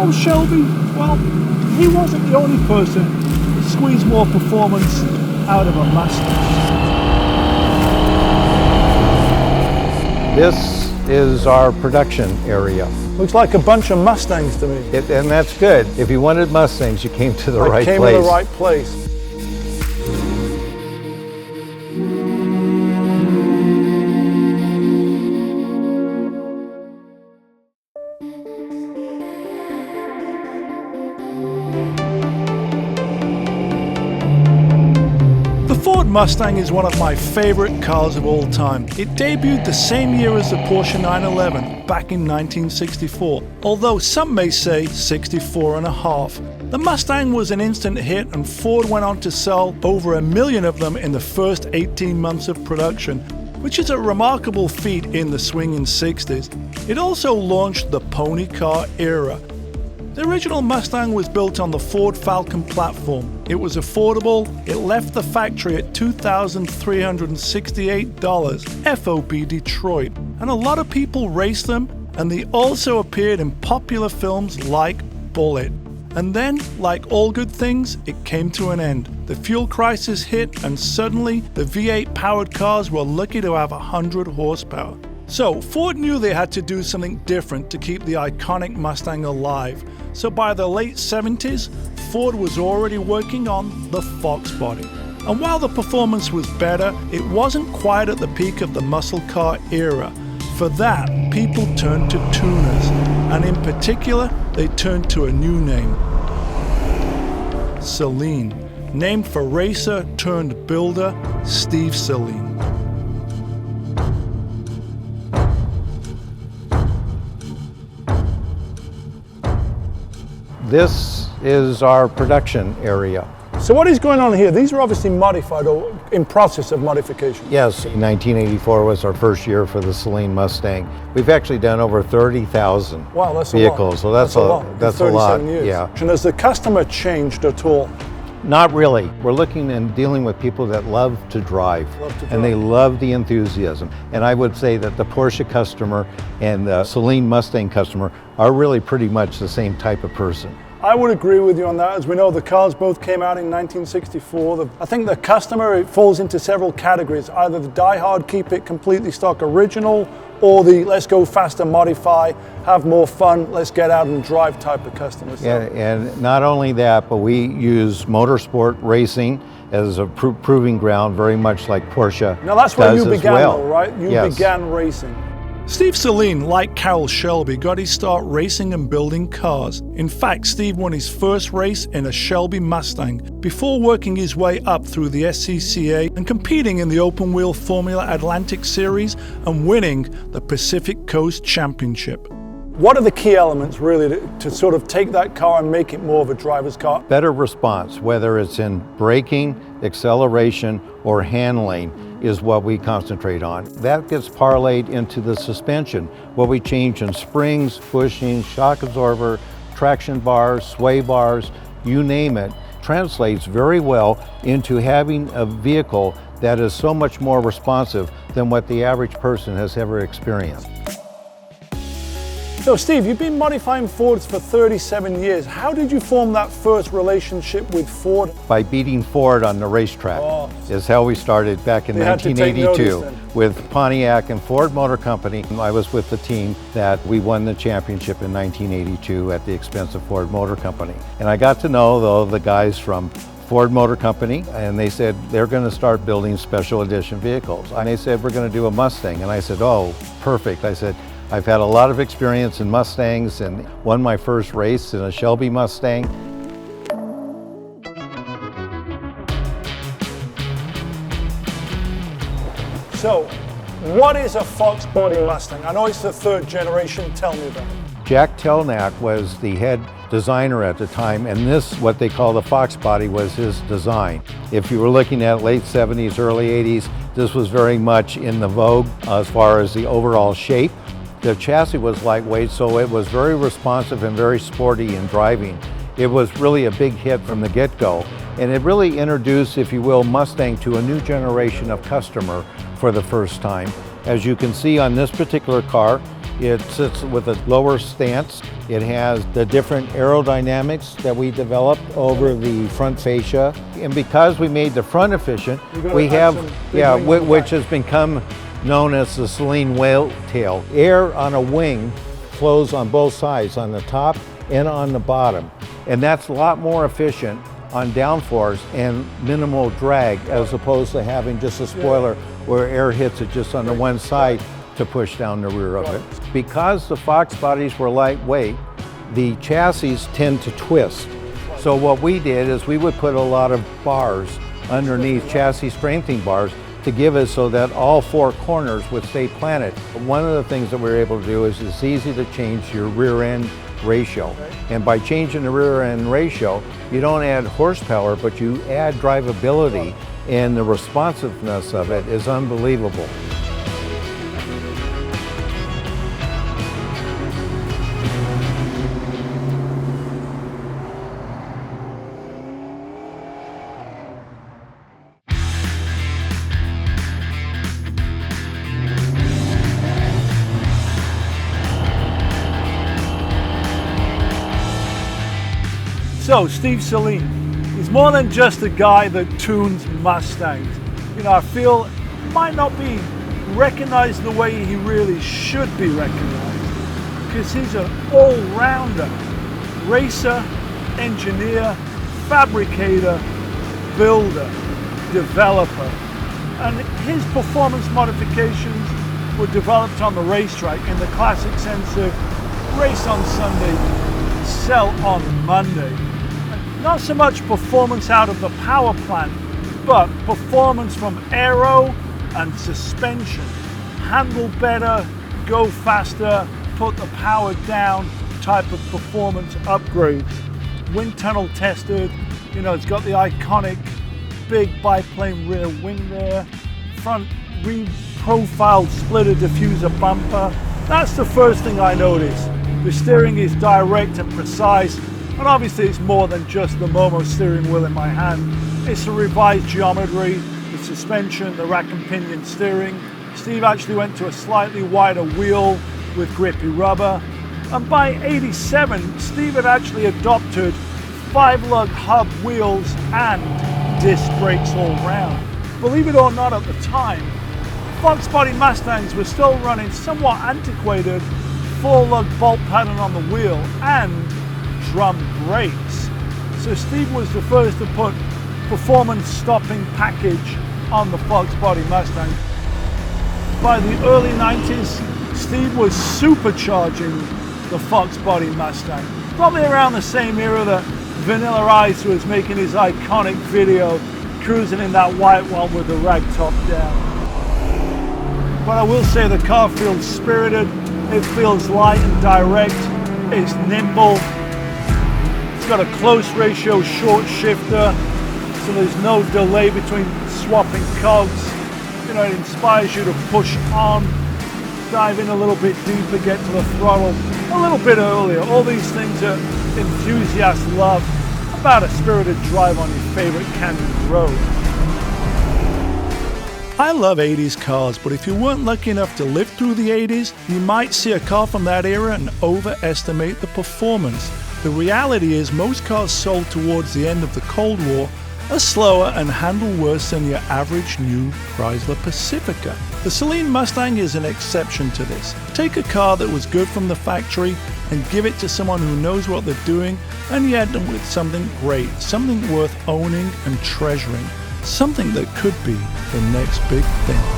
know Shelby? Well, he wasn't the only person that squeezed more performance out of a Mustang. This is our production area. Looks like a bunch of Mustangs to me. And that's good. If you wanted Mustangs, you came to the right place. I came to the right place. The Ford Mustang is one of my favorite cars of all time. It debuted the same year as the Porsche 911, back in 1964, although some may say 64 and a half. The Mustang was an instant hit, and Ford went on to sell over 1 million of them in the first 18 months of production, which is a remarkable feat in the swinging 60s. It also launched the pony car era. The original Mustang was built on the Ford Falcon platform. It was affordable. It left the factory at $2,368 FOB Detroit, and a lot of people raced them, and they also appeared in popular films like Bullitt. And then, like all good things, it came to an end. The fuel crisis hit, and suddenly the V8 powered cars were lucky to have 100 horsepower. So Ford knew they had to do something different to keep the iconic Mustang alive. So by the late 70s, Ford was already working on the Fox Body. And while the performance was better, it wasn't quite at the peak of the muscle car era. For that, people turned to tuners, and in particular, they turned to a new name, Saleen, named for racer turned builder Steve Saleen. This is our production area. So what is going on here? These are obviously modified or in process of modification. Yes, 1984 was our first year for the Saleen Mustang. We've actually done over 30,000 vehicles, so that's a lot. That's a lot. Years. Yeah. And has the customer changed at all? Not really. We're looking and dealing with people that love to drive, and they love the enthusiasm. And I would say that the Porsche customer and the Saleen Mustang customer are really pretty much the same type of person. I would agree with you on that. As we know, the cars both came out in 1964. I think the customer, it falls into several categories, either the die-hard, keep it completely stock original, or the let's go faster, modify, have more fun, let's get out and drive type of customers. Yeah, and not only that, but we use motorsport racing as a proving ground, very much like Porsche. Now that's where you began, well. though, right? You began racing. Steve Saleen, like Carroll Shelby, got his start racing and building cars. In fact, Steve won his first race in a Shelby Mustang before working his way up through the SCCA and competing in the open-wheel Formula Atlantic Series and winning the Pacific Coast Championship. What are the key elements really to sort of take that car and make it more of a driver's car? Better response, whether it's in braking, acceleration, or handling, is what we concentrate on. That gets parlayed into the suspension, what we change in springs, bushings, shock absorber, traction bars, sway bars, you name it, translates very well into having a vehicle that is so much more responsive than what the average person has ever experienced. So Steve, you've been modifying Fords for 37 years. How did you form that first relationship with Ford? By beating Ford on the racetrack is how we started back in 1982 with Pontiac and Ford Motor Company. I was with the team that we won the championship in 1982 at the expense of Ford Motor Company. And I got to know, though, the guys from Ford Motor Company, and they said they're going to start building special edition vehicles. And they said, we're going to do a Mustang. And I said, oh, perfect. I said, I've had a lot of experience in Mustangs and won my first race in a Shelby Mustang. So, what is a Fox Body Mustang? I know it's the third generation. Tell me about it. Jack Telnack was the head designer at the time, and this, what they call the Fox Body, was his design. If you were looking at late 70s, early 80s, this was very much in the vogue as far as the overall shape. The chassis was lightweight, so it was very responsive and very sporty in driving. It was really a big hit from the get-go, and it really introduced, if you will, Mustang to a new generation of customer for the first time. As you can see on this particular car, It sits with a lower stance. It has the different aerodynamics that we developed over the front fascia. And because we made the front efficient, we have, which has become known as the Saleen whale tail. Air on a wing flows on both sides, on the top and on the bottom. And that's a lot more efficient on downforce and minimal drag, as opposed to having just a spoiler where air hits it just on the one side to push down the rear of it. Because the Fox bodies were lightweight, the chassis tend to twist. So what we did is we would put a lot of bars underneath, chassis strengthening bars, to give us so that all four corners would stay planted. One of the things that we were able to do is it's easy to change your rear end ratio. And by changing the rear end ratio, you don't add horsepower, but you add drivability, and the responsiveness of it is unbelievable. So, Steve Saleen, he's more than just a guy that tunes Mustangs. You know, I feel he might not be recognized the way he really should be recognized, because he's an all-rounder, racer, engineer, fabricator, builder, developer. And his performance modifications were developed on the racetrack in the classic sense of race on Sunday, sell on Monday. Not so much performance out of the power plant, but performance from aero and suspension. Handle better, go faster, put the power down type of performance upgrades. Wind tunnel tested, you know, it's got the iconic big biplane rear wing there, front re-profiled splitter diffuser bumper. That's the first thing I noticed. The steering is direct and precise. And obviously it's more than just the Momo steering wheel in my hand. It's a revised geometry, the suspension, the rack and pinion steering. Steve actually went to a slightly wider wheel with grippy rubber. And by '87, Steve had actually adopted 5-lug hub wheels and disc brakes all round. Believe it or not, at the time, Fox Body Mustangs were still running somewhat antiquated 4-lug bolt pattern on the wheel and drum brakes. So Steve was the first to put performance stopping package on the Fox Body Mustang. By the early 90s, Steve was supercharging the Fox Body Mustang. Probably around the same era that Vanilla Ice was making his iconic video cruising in that white one with the rag top down. But I will say the car feels spirited, it feels light and direct, it's nimble. It's got a close ratio short shifter, so there's no delay between swapping cogs. You know, it inspires you to push on, dive in a little bit deeper, get to the throttle a little bit earlier. All these things that enthusiasts love about a spirited drive on your favorite canyon road. I love 80s cars, but if you weren't lucky enough to live through the 80s, you might see a car from that era and overestimate the performance. The reality is most cars sold towards the end of the Cold War are slower and handle worse than your average new Chrysler Pacifica. The Saleen Mustang is an exception to this. Take a car that was good from the factory and give it to someone who knows what they're doing, and you end up with something great, something worth owning and treasuring, something that could be the next big thing.